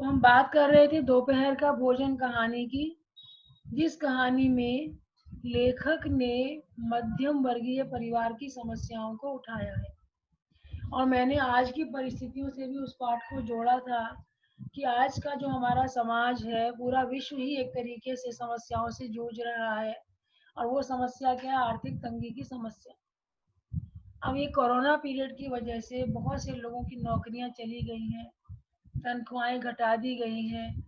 तो हम बात कर रहे थे दोपहर का भोजन कहानी की, जिस कहानी में लेखक ने मध्यम वर्गीय परिवार की समस्याओं को उठाया है। और मैंने आज की परिस्थितियों से भी उस पाठ को जोड़ा था कि आज का जो हमारा समाज है, पूरा विश्व ही एक तरीके से समस्याओं से जूझ रहा है। और वो समस्या क्या है? आर्थिक तंगी की समस्या। अब ये कोरोना पीरियड की वजह से बहुत से लोगों की नौकरियां चली गई हैं, तनख्वाहें घटा दी गई हैं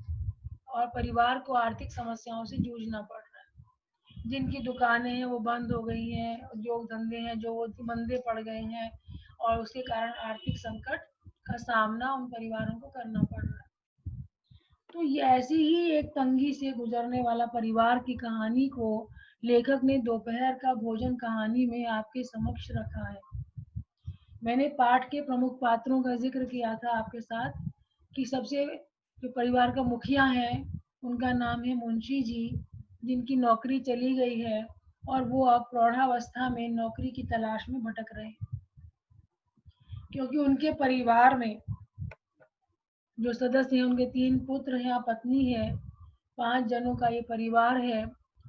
और परिवार को आर्थिक समस्याओं से जूझना पड़ रहा है। जिनकी दुकानें हैं वो बंद हो गई हैं, उद्योग धंधे हैं जो वो मंदे पड़ गए हैं और उसके कारण आर्थिक संकट का सामना उन परिवारों को करना पड़ रहा है। तो ये ऐसी ही एक तंगी से गुजरने वाला परिवार की कहानी को लेखक ने दोपहर का भोजन कहानी में आपके समक्ष रखा है। मैंने पाठ के प्रमुख पात्रों का जिक्र किया था आपके साथ कि सबसे जो परिवार का मुखिया है उनका नाम है मुंशी जी, जिनकी नौकरी चली गई है और वो अब प्रौढ़ावस्था में नौकरी की तलाश में भटक रहे हैं, क्योंकि उनके परिवार में जो सदस्य हैं उनके 3 पुत्र हैं, पत्नी है, 5 जनों का ये परिवार है।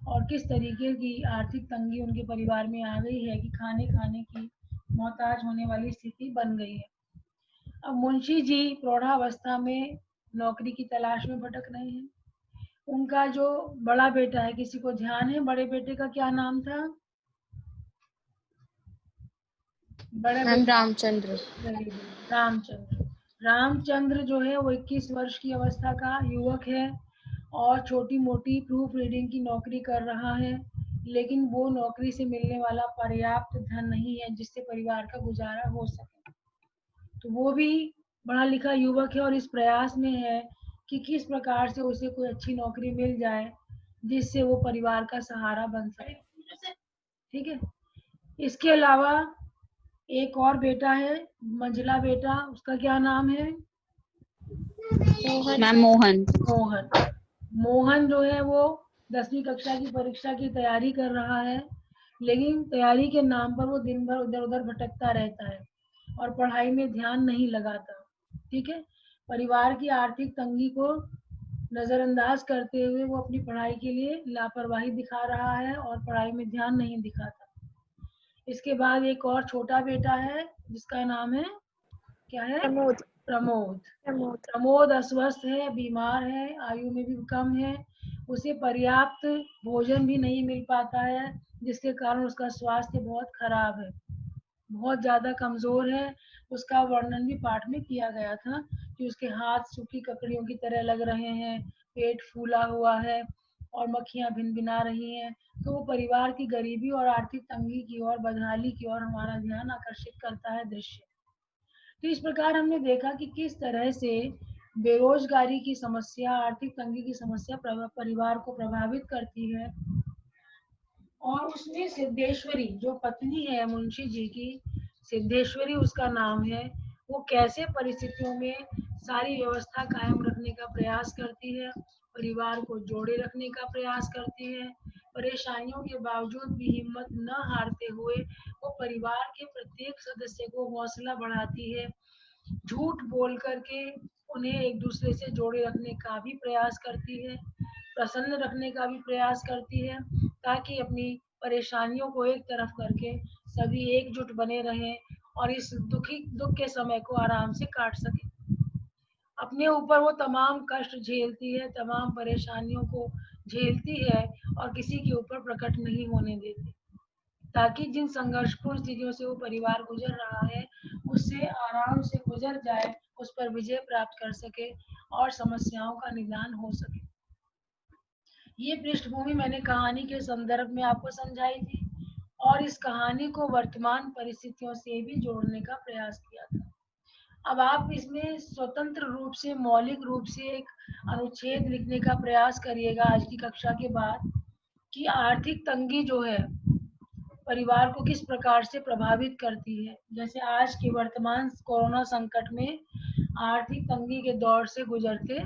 और किस तरीके की आर्थिक तंगी उनके परिवार में आ गई है कि खाने की मोहताज होने वाली स्थिति बन गई है। अब मुंशी जी प्रौढ़ावस्था में नौकरी की तलाश में भटक रहे हैं। उनका जो बड़ा बेटा है, किसी को ध्यान है बड़े बेटे का क्या नाम था? बड़े मैम बेटे रामचंद्र। रामचंद्र। रामचंद्र जो है वो 21 वर्ष की अवस्था का युवक है और छोटी मोटी प्रूफ रीडिंग की नौकरी कर रहा है, लेकिन वो नौकरी से मिलने वाला पर्याप्त धन नहीं है जिससे परिवार का गुजारा हो सके। तो वो भी पढ़ा लिखा युवक है और इस प्रयास में है कि किस प्रकार से उसे कोई अच्छी नौकरी मिल जाए जिससे वो परिवार का सहारा बन सके। ठीक है। इसके अलावा एक और बेटा है, मंझला बेटा, उसका क्या नाम है? मैम मोहन। मोहन। मोहन जो है वो 10वीं कक्षा की परीक्षा की तैयारी कर रहा है, लेकिन तैयारी के नाम पर वो दिन भर इधर उधर भटकता रहता है और पढ़ाई में ध्यान नहीं लगाता। ठीक है। परिवार की आर्थिक तंगी को नजरअंदाज करते हुए वो अपनी पढ़ाई के लिए लापरवाही दिखा रहा है और पढ़ाई में ध्यान नहीं दिखाता। इसके बाद एक और छोटा बेटा है जिसका नाम है, क्या है? प्रमोद। प्रमोद। प्रमोद। प्रमोद अस्वस्थ है, बीमार है, आयु में भी कम है, उसे पर्याप्त भोजन भी नहीं मिल पाता है, जिसके कारण उसका स्वास्थ्य बहुत खराब है, बहुत ज्यादा कमजोर है। उसका वर्णन भी पाठ में किया गया था कि उसके हाथ सूखी ककड़ियों की तरह लग रहे हैं, पेट फूला हुआ है और मक्खियां भिनभिना रही हैं। तो वो परिवार की गरीबी और आर्थिक तंगी की ओर, बदहाली की ओर हमारा ध्यान आकर्षित करता है दृश्य। तो इस प्रकार हमने देखा कि किस तरह से बेरोजगारी की समस्या, आर्थिक तंगी की समस्या परिवार को प्रभावित करती है। और उसमें सिद्धेश्वरी जो पत्नी है मुंशी जी की, सिद्धेश्वरी उसका नाम है, वो कैसे परिस्थितियों में सारी व्यवस्था कायम रखने का प्रयास करती है, परिवार को जोड़े रखने का प्रयास करती है, परेशानियों के बावजूद भी हिम्मत न हारते हुए वो परिवार के प्रत्येक सदस्य को हौसला बढ़ाती है, झूठ बोल करके उन्हें एक दूसरे से जोड़े रखने का भी प्रयास करती है, प्रसन्न रखने का भी प्रयास करती है, ताकि अपनी परेशानियों को एक तरफ करके सभी एकजुट बने रहें और इस दुख के समय को आराम से काट सकें। अपने ऊपर वो तमाम कष्ट झेलती है, तमाम परेशानियों को झेलती है और किसी के ऊपर प्रकट नहीं होने देती, ताकि जिन संघर्षपूर्ण स्थितियों से वो परिवार गुजर रहा है उससे आराम से गुजर जाए, उस पर विजय प्राप्त कर सके और समस्याओं का निदान हो सके। ये पृष्ठभूमि मैंने कहानी के संदर्भ में आपको समझाई थी और इस कहानी को वर्तमान परिस्थितियों से भी जोड़ने का प्रयास किया था। अब आप इसमें स्वतंत्र रूप से, मौलिक रूप से एक अनुच्छेद लिखने का प्रयास करिएगा आज की कक्षा के बाद कि आर्थिक तंगी जो है परिवार को किस प्रकार से प्रभावित करती है। जैसे आज के वर्तमान कोरोना संकट में आर्थिक तंगी के दौर से गुजरते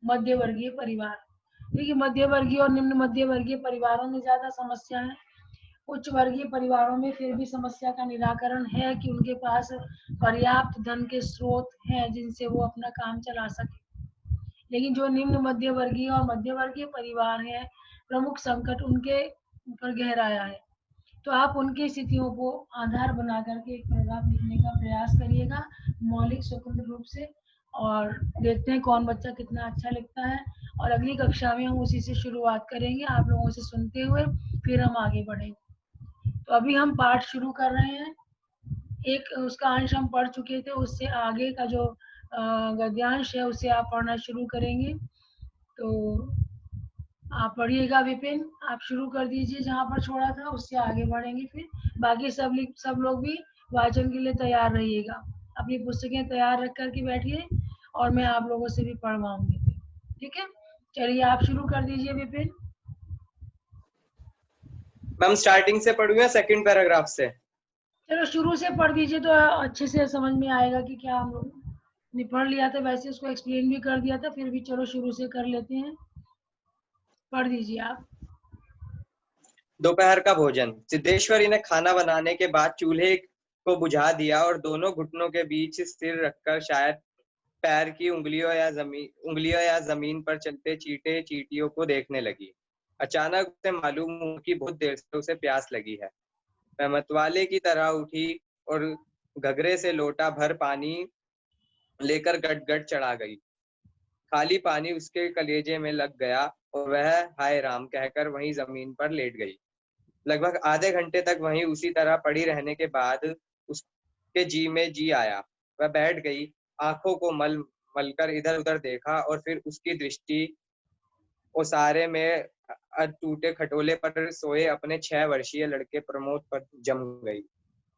मध्य वर्गीय परिवार, देखिए मध्य वर्गीय और निम्न मध्य वर्गीय परिवारों में ज्यादा समस्या है। उच्च वर्गीय परिवारों में फिर भी समस्या का निराकरण है कि उनके पास पर्याप्त धन के स्रोत हैं जिनसे वो अपना काम चला सके। लेकिन जो निम्न मध्य वर्गीय और मध्य वर्गीय परिवार हैं, प्रमुख संकट उनके ऊपर गहराया है। तो आप उनकी स्थितियों को आधार बना करके एक पैराग्राफ लिखने का प्रयास करिएगा मौलिक स्वतंत्र रूप से, और देखते हैं कौन बच्चा कितना अच्छा लिखता है। और अगली कक्षा में हम उसी से शुरुआत करेंगे, आप लोगों से सुनते हुए फिर हम आगे बढ़ेंगे। तो अभी हम पाठ शुरू कर रहे हैं। एक उसका अंश हम पढ़ चुके थे, उससे आगे का जो गद्यांश है उसे आप पढ़ना शुरू करेंगे। तो आप पढ़िएगा विपिन, आप शुरू कर दीजिए जहाँ पर छोड़ा था, उससे आगे बढ़ेंगे। फिर बाकी सब लोग भी वाचन के लिए तैयार रहिएगा, अपनी पुस्तकें तैयार रख कर के बैठिए और मैं आप लोगों से भी पढ़वाऊंगी। ठीक है, चलिए आप शुरू कर दीजिए विपिन। मैम स्टार्टिंग से पढ़ूं या सेकंड पैराग्राफ से? चलो शुरू से पढ़ दीजिए तो अच्छे से समझ में आएगा कि क्या हम लोग ने पढ़ लिया था, वैसे उसको एक्सप्लेन भी कर दिया था, फिर भी चलो शुरू से कर लेते हैं। पढ़ दीजिए आप। दोपहर का भोजन। सिद्धेश्वरी ने खाना बनाने के बाद चूल्हे को बुझा दिया और दोनों घुटनों के बीच सिर रखकर शायद पैर की उंगलियों या जमीन पर चलते चींटे चींटियों को देखने लगी। अचानक उसे मालूम हुआ कि बहुत देर से उसे प्यास लगी है। वह मतवाले की तरह उठी और घगरे से लोटा भर पानी लेकर गट चढ़ा गई। खाली पानी उसके कलेजे में लग गया और वह हाय राम कहकर वहीं जमीन पर लेट गई। लगभग आधे घंटे तक वहीं उसी तरह पड़ी रहने के बाद उसके जी में जी आया। वह बैठ गई, आंखों को मल मलकर इधर उधर देखा और फिर उसकी दृष्टि ओसारे में टूटे खटोले पर सोए अपने 6 वर्षीय लड़के प्रमोद पर जम गई।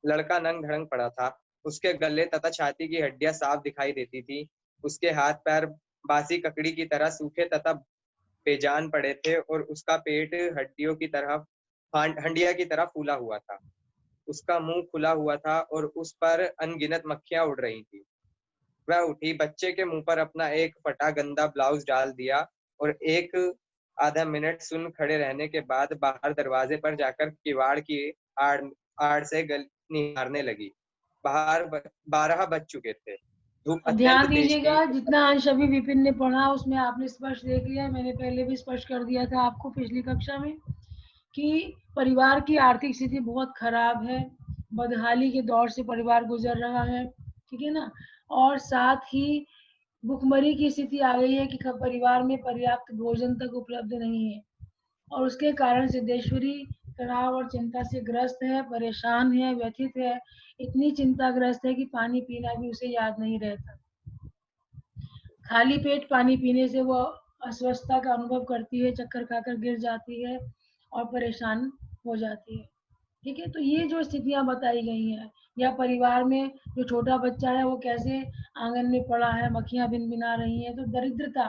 लड़का नंग धड़ंग पड़ा था। उसके गले तथा छाती की हड्डियां साफ दिखाई देती थी। उसके हाथ पैर बासी ककड़ी की तरह सूखे तथा बेजान पड़े थे और उसका पेट हंडिया की तरह फूला हुआ था। उसका मुंह खुला हुआ था और उस पर अनगिनत मक्खियां उड़ रही थी। वह उठी, बच्चे के मुंह पर अपना एक फटा गंदा ब्लाउज डाल दिया और एक आधा मिनट सुन खड़े रहने के बाद बाहर दरवाजे पर जाकर किवाड़ की आड़ से निहारने लगी। बाहर 12 बज चुके थे। धूप अब अत्यंत ध्यान तेज थी। दीजिएगा, जितना अंश अभी विपिन ने पढ़ा उसमें आपने स्पष्ट देख लिया, मैंने पहले भी स्पष्ट कर दिया था आपको पिछली कक्षा में कि परिवार की आर्थिक स्थिति बहुत खराब है, बदहाली के दौर से परिवार गुजर रहा है, ठीक है ना। और साथ ही भुखमरी की स्थिति आ गई है कि परिवार में पर्याप्त भोजन तक उपलब्ध नहीं है, और उसके कारण सिद्धेश्वरी तनाव और चिंता से ग्रस्त है, परेशान है, व्यथित है, इतनी चिंताग्रस्त है कि पानी पीना भी उसे याद नहीं रहता। खाली पेट पानी पीने से वो अस्वस्थता का अनुभव करती है, चक्कर खाकर गिर जाती है और परेशान हो जाती है। ठीक है, तो ये जो स्थितियां बताई गई हैं, या परिवार में जो छोटा बच्चा है वो कैसे आंगन में पड़ा है, मक्खियां भिनभिना रही हैं, तो दरिद्रता,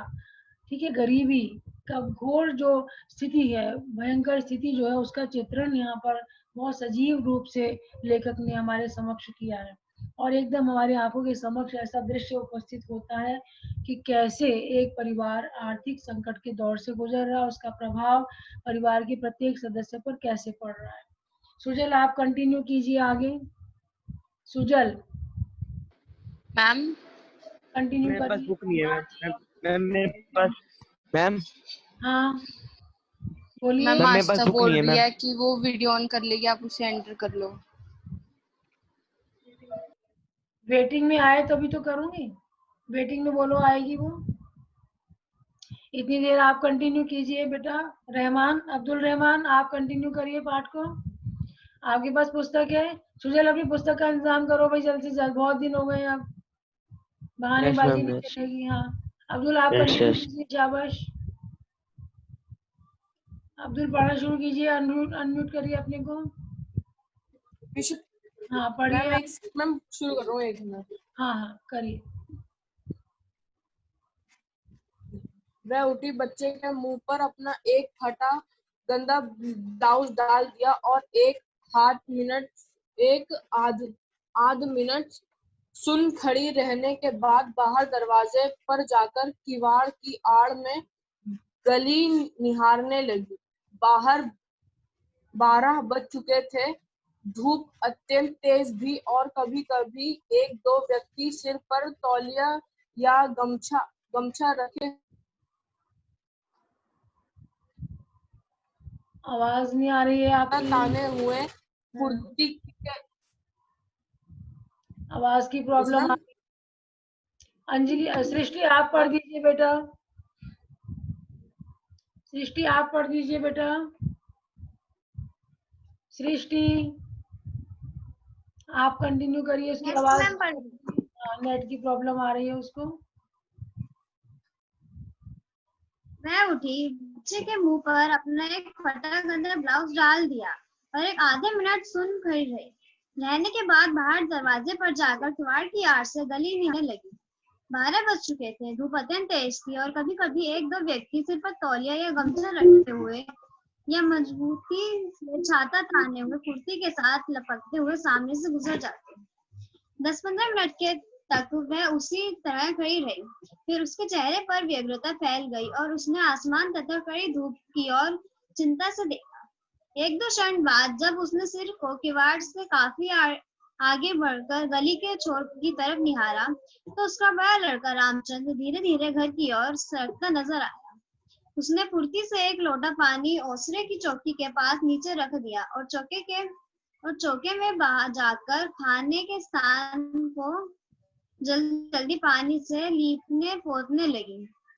ठीक है, गरीबी का घोर जो स्थिति है, भयंकर स्थिति जो है, उसका चित्रण यहाँ पर बहुत सजीव रूप से लेखक ने हमारे समक्ष किया है। और एकदम हमारी आंखों के समक्ष ऐसा दृश्य उपस्थित होता है कि कैसे एक परिवार आर्थिक संकट के दौर से गुजर रहा है, उसका प्रभाव परिवार के प्रत्येक सदस्य पर कैसे पड़ रहा है। सुजल आप कंटिन्यू कीजिए आगे। सुजल मैम कंटिन्यू मेरे पास करिए। बुक नहीं है मैम मेरे पास मैम हाँ बोलिए। मैम मेरे पास आस्था बुक बोल नहीं है रही मैम। है कि वो वीडियो ऑन कर लेगी, आप उसे एंटर कर लो। वेटिंग में आए तभी तो करूंगी, वेटिंग में बोलो आएगी वो। इतनी देर आप कंटिन्यू कीजिए बेटा। रहमान, अब्दुल रहमान आप कंटिन्यू करिए पाठ को, आपके पास पुस्तक है। सुजल अपनी पुस्तक का इंतजाम करो भाई, जल्द से जल्द, बहुत दिन हो गए, अब यस बहानेबाजी मैम नहीं यस चलेगी। हाँ अब्दुल आप यस कंटिन्यू यस कीजिए, शाबाश। अब्दुल पढ़ना शुरू कीजिए, अनम्यूट करिए अपने को। हाँ पढ़िए। मैम शुरू कर रहा हूँ, एक मिनट। हाँ हाँ करिए। वह उठी, बच्चे के मुंह पर अपना एक फटा गंदा ब्लाउज डाल दिया और एक आध मिनट सुन खड़ी रहने के बाद बाहर दरवाजे पर जाकर किवाड़ की आड़ में गली निहारने लगी। बाहर 12 बज चुके थे। धूप अत्यंत तेज थी और कभी कभी एक दो व्यक्ति सिर पर तौलिया या गमछा रखे आवाज नहीं आ रही है आपकी, ताने हुए कुर्ती के आवाज की प्रॉब्लम आ रही है। अंजलि, सृष्टि आप पढ़ दीजिए बेटा, सृष्टि आप पढ़ दीजिए बेटा, सृष्टि आप कंटिन्यू करिए, उसकी यस आवाज, मैम पढ़ रही हूँ। नेट की प्रॉब्लम आ रही है उसको। मैं उठी, बच्चे के मुंह पर अपना एक फटा गंदा ब्लाउज डाल दिया और एक आधे मिनट सुन खड़ी रही। रहने के बाद बाहर दरवाजे पर जाकर किवाड़ की आड़ से गली निहारने लगी। 12 बज चुके थे, धूप अत्यंत तेज थी और कभी कभी एक दो व्यक्ति सिर पर तौलिया या गमछा रखे हुए या मजबूती से छाता ताने हुए कुर्ती के साथ लपकते हुए सामने से गुजर जाते। 10-15 मिनट के तक वह उसी तरह खड़ी रही। फिर उसके चेहरे पर व्यग्रता फैल गई और उसने आसमान तथा कड़ी धूप की ओर चिंता से देखा। एक दो क्षण बाद जब उसने सिर को किवाड़ से काफी आगे बढ़कर गली के छोर की तरफ निहारा तो उसका बड़ा लड़का रामचंद्र धीरे धीरे घर की ओर सरकता नजर आया। उसने फुर्ती से एक लोटा पानी ओसरे की चौकी के पास नीचे रख दिया और चौके में बाहर जाकर खाने के स्थान को जल्दी पानी से लीपने पोतने लगी।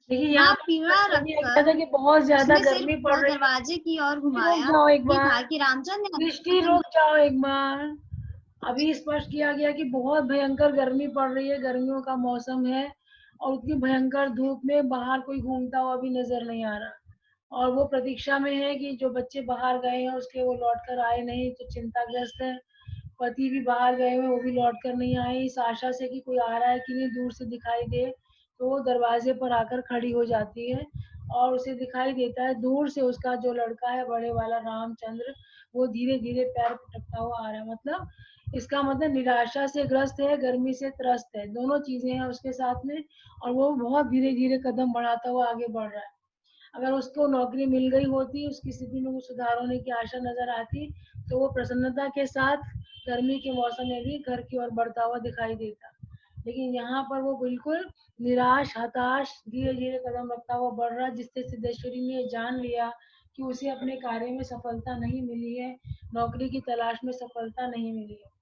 देखिए यहाँ हाथ पीला पर क्या था रखकर कि बहुत ज्यादा उसने सिर गर्मी को पड़ रही है। दरवाजे की ओर रुक घुमाया। जाओ एक ये बार, था कि रामचंद ने दृष्टि रुक जाओ एक बार। अभी स्पष्ट किया गया कि बहुत भयंकर गर्मी पड़ रही है, गर्मियों का मौसम है और उतनी भयंकर धूप में बाहर कोई घूमता हुआ भी नजर नहीं आ रहा, और वो प्रतीक्षा में है कि जो बच्चे बाहर गए हैं उसके वो लौट कर आए नहीं, तो चिंताग्रस्त है। पति भी बाहर गए हुए, वो भी लौट कर नहीं आए, इस आशा से कि कोई आ रहा है कि नहीं दूर से दिखाई दे, तो वो दरवाजे पर आकर खड़ी हो जाती है और उसे दिखाई देता है दूर से उसका जो लड़का है बड़े वाला रामचंद्र, वो धीरे धीरे पैर पटकता हुआ आ रहा है। मतलब इसका मतलब निराशा से ग्रस्त है, गर्मी से त्रस्त है, दोनों चीजें हैं उसके साथ में, और वो बहुत धीरे धीरे कदम बढ़ाता हुआ आगे बढ़ रहा है। अगर उसको नौकरी मिल गई होती, उसकी स्थिति में कुछ सुधार होने की आशा नजर आती, तो वो प्रसन्नता के साथ गर्मी के मौसम में भी घर की ओर बढ़ता हुआ दिखाई देता। लेकिन यहाँ पर वो बिल्कुल निराश, हताश, धीरे धीरे कदम रखता हुआ बढ़ रहा, जिससे सिद्धेश्वरी ने जान लिया कि उसे अपने कार्य में सफलता नहीं मिली है, नौकरी की तलाश में सफलता नहीं मिली है।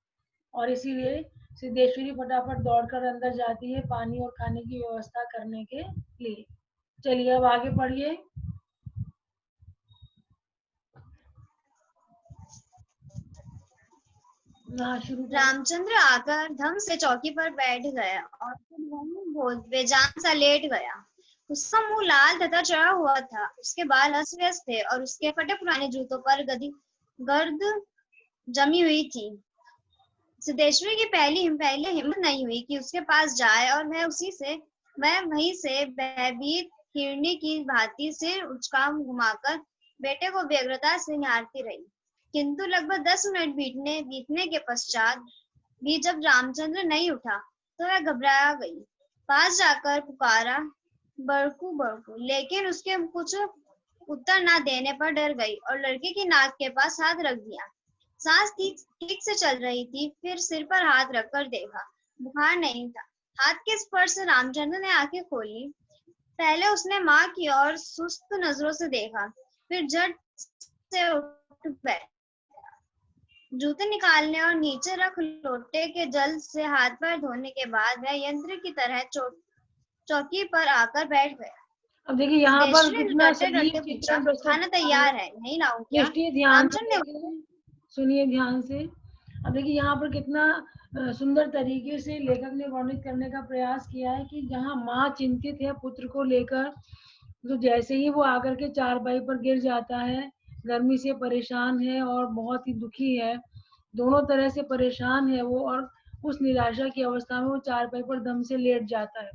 और इसीलिए सिद्धेश्वरी फटाफट दौड़कर अंदर जाती है पानी और खाने की व्यवस्था करने के लिए। चलिए अब आगे पढ़िए। शुरू करिए। रामचंद्र आकर धम से चौकी पर बैठ गया और फिर वहीं बेजान सा लेट गया। उसका मुंह लाल तथा चढ़ा हुआ था, उसके बाल अस्त व्यस्त थे और उसके फटे पुराने जूतों पर गर्द जमी हुई थी। सिद्धेश्वरी की पहले हिम्मत नहीं हुई कि उसके पास जाए और वह वहीं से भयभीत हिरनी की भांति सिर उचका घुमाकर बेटे को व्यग्रता से निहारती रही। किंतु लगभग 10 मिनट बीतने के पश्चात भी जब रामचंद्र नहीं उठा तो वह घबरा गई। पास जाकर पुकारा, बड़कू बड़कू, लेकिन उसके कुछ उत्तर न देने पर डर गई और लड़के की नाक के पास हाथ रख दिया। सांस ठीक से चल रही थी। फिर सिर पर हाथ रखकर देखा, बुखार नहीं था। हाथ के स्पर्श से रामचंद्र ने आंखें खोली। पहले उसने माँ की ओर सुस्त नजरों से देखा, फिर झट से उठ बैठा। जूते निकालने और नीचे रख लोटे के जल से हाथ पैर धोने के बाद वह यंत्र की तरह चौकी पर आकर बैठ गया। अब देखिए यहाँ पर कितना डरते सजीव डरते पूछा, चित्रण प्रस्तुत खाना तैयार है, नहीं लाऊं क्या? दृष्टि ध्यान से रामचंद्र ने देखिए, सुनिए ध्यान से। अब देखिए यहाँ पर कितना सुंदर तरीके से लेखक ने वर्णित करने का प्रयास किया है कि जहाँ माँ चिंतित है पुत्र को लेकर, तो जैसे ही वो आकर के चारपाई पर गिर जाता है, गर्मी से परेशान है और बहुत ही दुखी है, दोनों तरह से परेशान है वो, और उस निराशा की अवस्था में वो चारपाई पर दम से लेट जाता है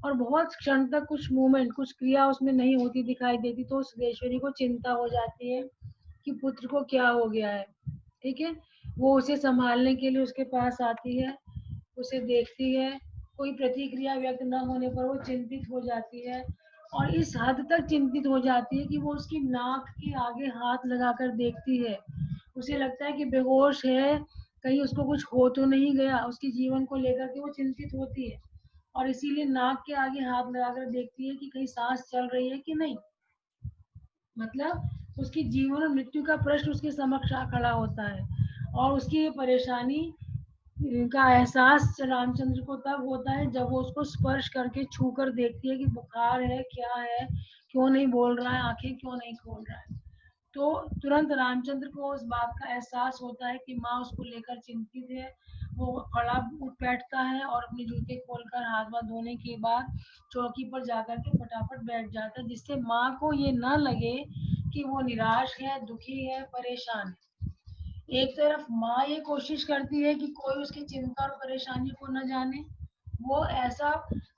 और बहुत क्षण तक कुछ मूवमेंट, कुछ क्रिया उसमें नहीं होती दिखाई देती, तो सिद्धेश्वरी को चिंता हो जाती है कि पुत्र को क्या हो गया है। ठीक है, वो उसे संभालने के लिए उसके पास आती है, उसे देखती है, कोई प्रतिक्रिया व्यक्त न होने पर वो चिंतित हो जाती है और इस हद तक चिंतित हो जाती है कि वो उसकी नाक के आगे हाथ लगाकर देखती है। उसे लगता है कि बेहोश है, कहीं उसको कुछ हो तो नहीं गया। उसके जीवन को लेकर के वो चिंतित होती है और इसीलिए नाक के आगे हाथ लगाकर देखती है कि कहीं सांस चल रही है कि नहीं। मतलब उसकी जीवन और मृत्यु का प्रश्न उसके समक्ष आ खड़ा होता है और उसकी ये परेशानी का एहसास रामचंद्र को तब होता है जब वो उसको स्पर्श करके छू कर देखती है कि बुखार है, क्या है, क्यों नहीं बोल रहा है, आंखें क्यों नहीं खोल रहा है। तो तुरंत रामचंद्र को उस बात का एहसास होता है कि माँ उसको लेकर चिंतित है। वो खड़ा उठ बैठता है और अपने जूते खोलकर हाथ वाथ धोने के बाद चौकी पर जाकर के फटाफट बैठ जाता है, जिससे माँ को ये ना लगे कि वो निराश है, दुखी है, परेशान है। एक तरफ माँ ये कोशिश करती है कि कोई उसकी चिंता और परेशानी को न जाने। वो ऐसा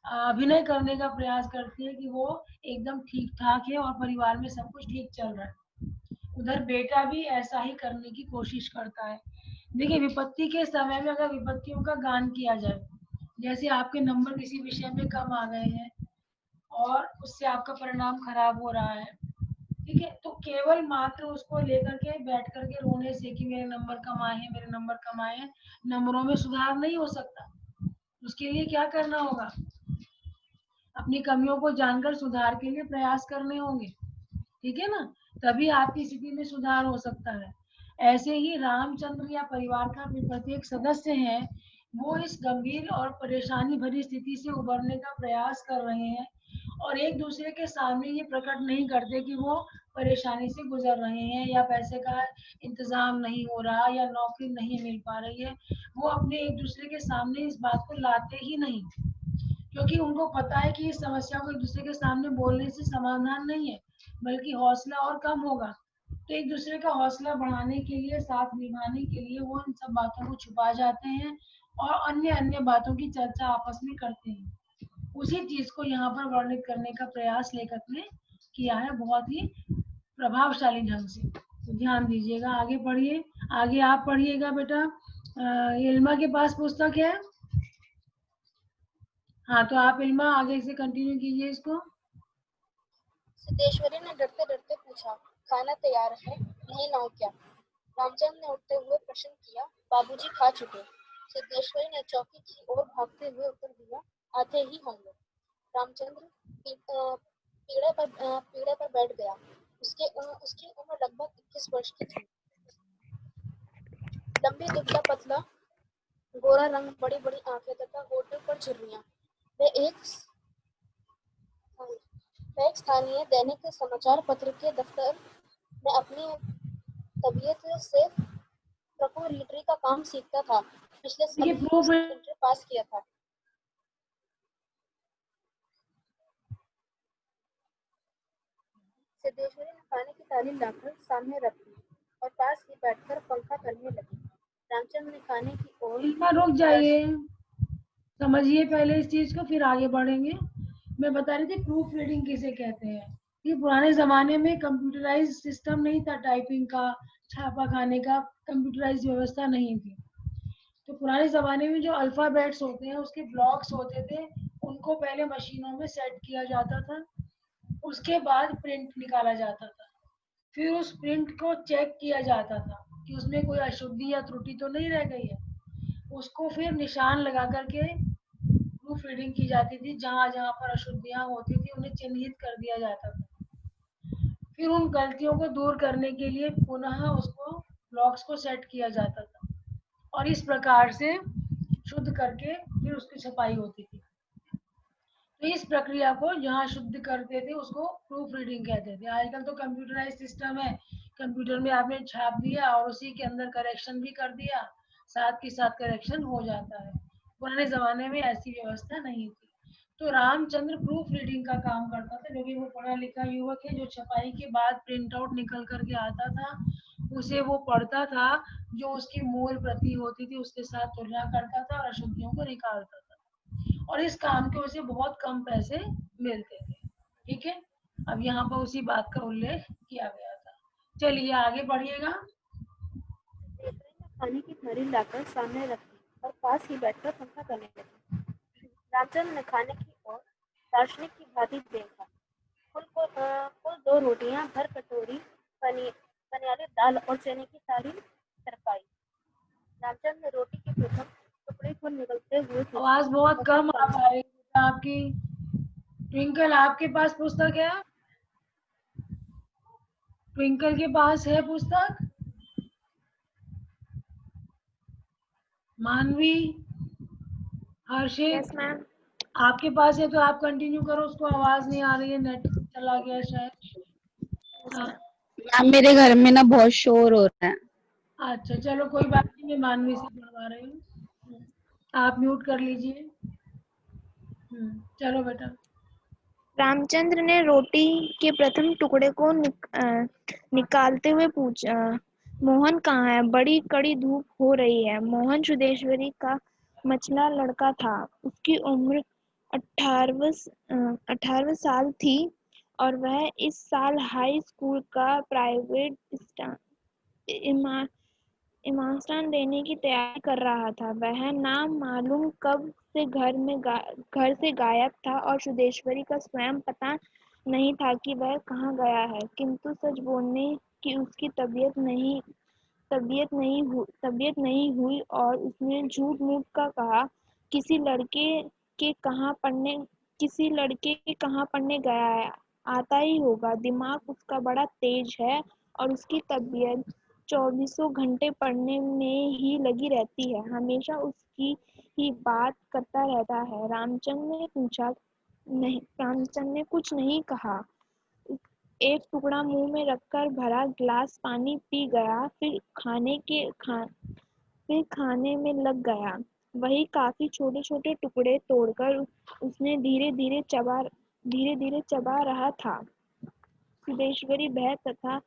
अभिनय करने का प्रयास करती है कि वो एकदम ठीक ठाक है और परिवार में सब कुछ ठीक चल रहा है। उधर बेटा भी ऐसा ही करने की कोशिश करता है। देखिए, विपत्ति के समय में अगर विपत्तियों का गान किया जाए, जैसे आपके नंबर किसी विषय में कम आ गए हैं और उससे आपका परिणाम खराब हो रहा है, ठीक है, तो केवल मात्र उसको लेकर के बैठ करके रोने से कि मेरे नंबर कम आए हैं, मेरे नंबर कम आए हैं, नंबरों में सुधार नहीं हो सकता। उसके लिए क्या करना होगा? अपनी कमियों को जानकर सुधार के लिए प्रयास करने होंगे, ठीक है ना? तभी आपकी स्थिति में सुधार हो सकता है। ऐसे ही रामचंद्र या परिवार का भी प्रत्येक सदस्य है, वो इस गंभीर और परेशानी भरी स्थिति से उबरने का प्रयास कर रहे हैं और एक दूसरे के सामने ये प्रकट नहीं करते कि वो परेशानी से गुजर रहे हैं या पैसे का इंतजाम नहीं हो रहा या नौकरी नहीं मिल पा रही है। वो अपने एक दूसरे के सामने इस बात को लाते ही नहीं, क्योंकि उनको पता है कि इस समस्या को एक दूसरे के सामने बोलने से समाधान नहीं है, बल्कि हौसला और कम होगा। तो एक दूसरे का हौसला बढ़ाने के लिए, साथ निभाने के लिए वो इन सब बातों को छुपा जाते हैं और अन्य अन्य बातों की चर्चा आपस में करते हैं। उसी चीज को यहाँ पर वर्णित करने का प्रयास लेखक ने किया है, बहुत ही प्रभावशाली ढंग से। तो ध्यान दीजिएगा, आगे पढ़िए। आगे आप पढ़िएगा बेटा। इल्मा के पास पुस्तक है? हाँ, तो आप इल्मा आगे से कंटिन्यू कीजिए इसको। सिद्धेश्वरी ने डरते डरते पूछा, खाना तैयार है? नहीं लाऊं क्या? रामचंद्र ने उठते हुए प्रश्न किया, बाबूजी खा चुके। सिद्धेश्वरी ने चौकी की ओर भागते हुए उत्तर दिया, आते ही होंगे। रामचंद्र पीढ़े पर बैठ गया। उसकी उम्र लगभग 21 वर्ष की थी। लंबी दुबला पतला गोरा रंग, बड़ी बड़ी आंखें तथा होठों पर झुर्रियां। वह एक स्थानीय दैनिक समाचार पत्र के दफ्तर में अपनी तबीयत से प्रोपराइटरी का काम सीखता था। पिछले साल ही उसने इंटर पास किया था। सिद्धेश्वरी ने खाने की थाली लाकर सामने रख दी और पास ही बैठकर पंखा करने लगी। रामचंद्र ने खाने की ओर रुक जाइए, समझिए पहले इस चीज को, फिर आगे बढ़ेंगे। मैं बता रही थी प्रूफ रीडिंग किसे कहते हैं। ये पुराने जमाने में कंप्यूटराइज सिस्टम नहीं था, टाइपिंग का, छापा खाने का कंप्यूटराइज व्यवस्था नहीं थी। तो पुराने जमाने में जो अल्फाबेट्स होते हैं, उसके ब्लॉक्स होते थे, उनको पहले मशीनों में सेट किया जाता था। उसके बाद प्रिंट निकाला जाता था। फिर उस प्रिंट को चेक किया जाता था कि उसमें कोई अशुद्धि या त्रुटि तो नहीं रह गई है। उसको फिर निशान लगा करके प्रूफ रीडिंग की जाती थी। जहां जहां पर अशुद्धियां होती थी उन्हें चिन्हित कर दिया जाता था। फिर उन गलतियों को दूर करने के लिए पुनः उसको ब्लॉक्स को सेट किया जाता था और इस प्रकार से शुद्ध करके फिर उसकी छपाई होती थी। तो इस प्रक्रिया को जहाँ शुद्ध करते थे उसको प्रूफ रीडिंग कहते थे। आजकल तो कंप्यूटराइज सिस्टम है, कंप्यूटर में आपने छाप दिया और उसी के अंदर करेक्शन भी कर दिया, साथ के साथ करेक्शन हो जाता है। पुराने जमाने में ऐसी व्यवस्था नहीं थी। तो रामचंद्र प्रूफ रीडिंग का काम करता था, क्योंकि वो पढ़ा लिखा युवक है। जो छपाई के बाद प्रिंट आउट निकल करके आता था उसे वो पढ़ता था, जो उसकी मूल प्रति होती थी उसके साथ तुलना करता था और अशुद्धियों को निकालता था। और इस काम के उसे बहुत कम पैसे मिलते थे, ठीक है। अब यहाँ पर उसी बात का उल्लेख किया गया था। चलिए आगे बढ़िएगा। खाने की थाली लाकर सामने रख दी और पास ही बैठकर पंखा करने लगी। रामचंद्र ने खाने की ओर दार्शनिक की भांति देखा। कुल 2 रोटियां, भर कटोरी पनियाली दाल और चने की सारी तरकारी। रामचंद्र ने रोटी के प्रथम टुकड़े को निगलते हुए पूछा, आवाज बहुत कम आ पा रही है आपकी। ट्विंकल, आपके पास पुस्तक है? ट्विंकल के पास है पुस्तक? मानवी, हर्षित, यस मैम। आपके पास है तो आप कंटिन्यू करो। उसको आवाज नहीं आ रही है, नेट चला गया शायद। हाँ, मैम मेरे घर में ना बहुत शोर हो रहा है। अच्छा चलो कोई बात नहीं, मैं मानवी से पढ़वा रही हूँ। आप म्यूट कर लीजिए। चलो बेटा। रामचंद्र ने रोटी के प्रथम टुकड़े को निकालते हुए पूछा, मोहन कहाँ है? बड़ी कड़ी धूप हो रही है। मोहन सुदेश्वरी का मछला लड़का था। उसकी उम्र 18 साल थी और वह इस साल हाई स्कूल का प्राइवेट इम्तिहान देने की तैयारी कर रहा था। वह ना मालूम कब से घर से गायब था और सुदेश्वरी का स्वयं पता नहीं था कि वह कहाँ गया है। किंतु सच बोलने की उसकी तबीयत नहीं हुई और उसने झूठ मूठ का कहा, किसी लड़के के कहाँ पढ़ने गया है, आता ही होगा। दिमाग उसका बड़ा तेज है और उसकी तबीयत 24 घंटे पढ़ने में ही लगी रहती है। हमेशा उसकी ही बात करता रहता है। रामचंद्र ने कुछ नहीं कहा। एक टुकड़ा मुंह में रखकर भरा गिलास पानी पी गया, फिर खाने में लग गया। वही काफी छोटे छोटे टुकड़े तोड़कर उसने धीरे धीरे चबा रहा था। सुदेश्वरी भय तथा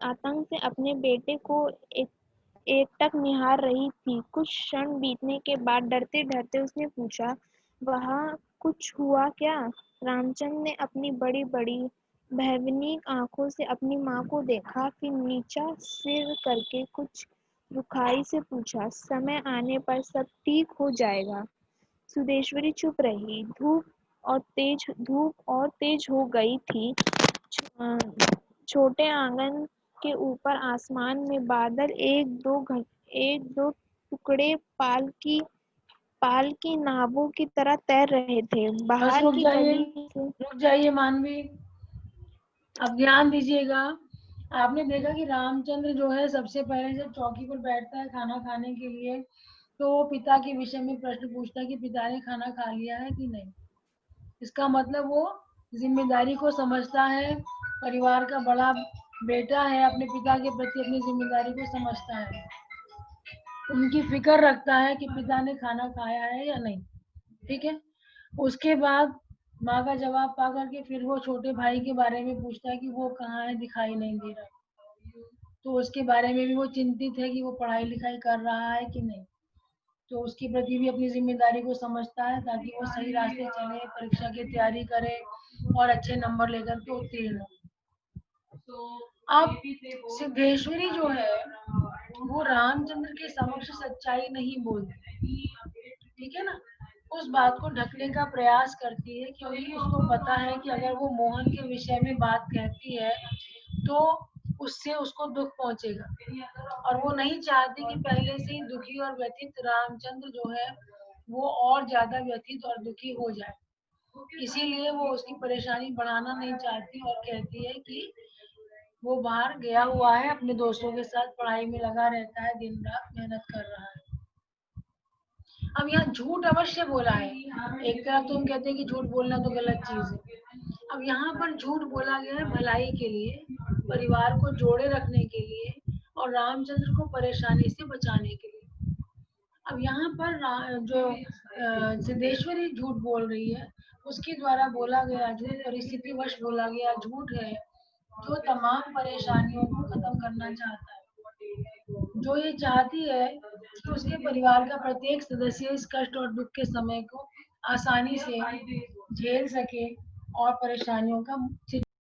आतंक से अपने बेटे को एकटक निहार रही थी। कुछ क्षण बीतने के बाद डरते डरते उसने पूछा, वहाँ कुछ हुआ क्या? रामचंद्र ने अपनी बड़ी बड़ी भयावनी आंखों से अपनी माँ को देखा, फिर नीचा सिर करके कुछ रुखाई से पूछा, समय आने पर सब ठीक हो जाएगा। सुदेश्वरी चुप रही। धूप और तेज हो गई थी। छोटे आंगन के ऊपर आसमान में बादल एक दो टुकड़े पाल की नावों की तरह तैर रहे थे। बस बाहर रुक की जाइए, गली से रुक जाइए मानवी। अब ध्यान दीजिएगा। आपने देखा कि रामचंद्र जो है सबसे पहले जब चौकी पर बैठता है खाना खाने के लिए, तो वो पिता के विषय में प्रश्न पूछता है कि पिता ने खाना खा लिया है कि नहीं। इसका मतलब वो जिम्मेदारी को समझता है, परिवार का बड़ा बेटा है, अपने पिता के प्रति अपनी जिम्मेदारी को समझता है, उनकी फिक्र रखता है कि पिता ने खाना खाया है या नहीं। ठीक है। उसके बाद माँ का जवाब पा करके फिर वो छोटे भाई के बारे में पूछता है कि वो कहाँ है, दिखाई नहीं दे रहा। तो उसके बारे में भी वो चिंतित है कि वो पढ़ाई लिखाई कर रहा है कि नहीं। तो उसके प्रति भी अपनी जिम्मेदारी को समझता है ताकि वो सही रास्ते चले, परीक्षा की तैयारी करे और अच्छे नंबर लेकर के उत्तीर्ण हो। अब सिद्धेश्वरी जो है वो रामचंद्र के समक्ष सच्चाई नहीं बोलती, ठीक है ना। उस बात को ढकने का प्रयास करती है क्योंकि उसको पता है कि अगर वो मोहन के विषय में बात कहती है तो उससे उसको दुख पहुंचेगा और वो नहीं चाहती कि पहले से ही दुखी और व्यथित रामचंद्र जो है वो और ज्यादा व्यथित और दुखी हो जाए। इसीलिए वो उसकी परेशानी बढ़ाना नहीं चाहती और कहती है कि वो बाहर गया हुआ है, अपने दोस्तों के साथ पढ़ाई में लगा रहता है, दिन रात मेहनत कर रहा है। अब यहाँ झूठ अवश्य बोला है। एक तरफ तुम कहते हैं कि झूठ बोलना तो गलत चीज है। अब यहाँ पर झूठ बोला गया है भलाई के लिए, परिवार को जोड़े रखने के लिए और रामचंद्र को परेशानी से बचाने के लिए। अब यहाँ पर जो सिद्धेश्वरी झूठ बोल रही है, उसके द्वारा बोला गया झूठ परिस्थितिवश बोला गया झूठ है, जो तमाम परेशानियों को खत्म करना चाहता है। जो ये चाहती है कि उसके परिवार का प्रत्येक सदस्य इस कष्ट और दुख के समय को आसानी से झेल सके और परेशानियों का